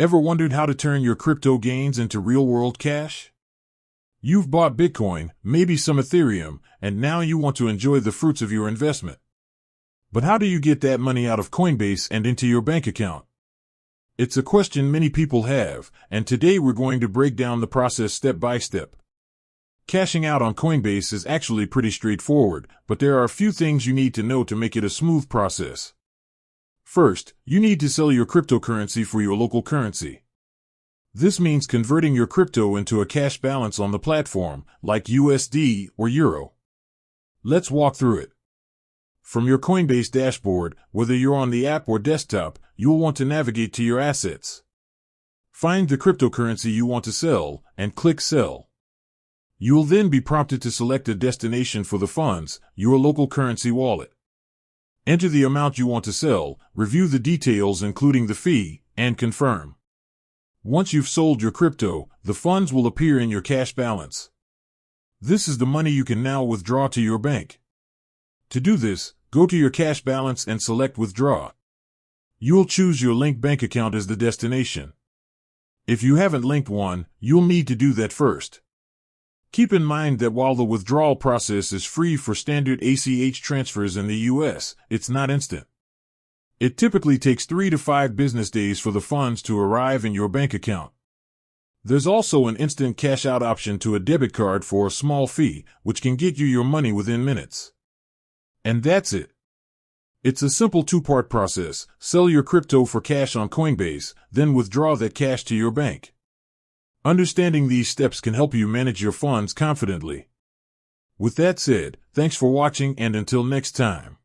Ever wondered how to turn your crypto gains into real-world cash? You've bought Bitcoin, maybe some Ethereum, and now you want to enjoy the fruits of your investment. But how do you get that money out of Coinbase and into your bank account? It's a question many people have, and today we're going to break down the process step by step. Cashing out on Coinbase is actually pretty straightforward, but there are a few things you need to know to make it a smooth process. First, you need to sell your cryptocurrency for your local currency. This means converting your crypto into a cash balance on the platform, like USD or Euro. Let's walk through it. From your Coinbase dashboard, whether you're on the app or desktop, you'll want to navigate to your assets. Find the cryptocurrency you want to sell, and click Sell. You'll then be prompted to select a destination for the funds, your local currency wallet. Enter the amount you want to sell, review the details including the fee, and confirm. Once you've sold your crypto, the funds will appear in your cash balance. This is the money you can now withdraw to your bank. To do this, go to your cash balance and select Withdraw. You'll choose your linked bank account as the destination. If you haven't linked one, you'll need to do that first. Keep in mind that while the withdrawal process is free for standard ACH transfers in the US, it's not instant. It typically takes 3 to 5 business days for the funds to arrive in your bank account. There's also an instant cash out option to a debit card for a small fee, which can get you your money within minutes. And that's it. It's a simple two-part process. Sell your crypto for cash on Coinbase, then withdraw that cash to your bank. Understanding these steps can help you manage your funds confidently. With that said, thanks for watching and until next time.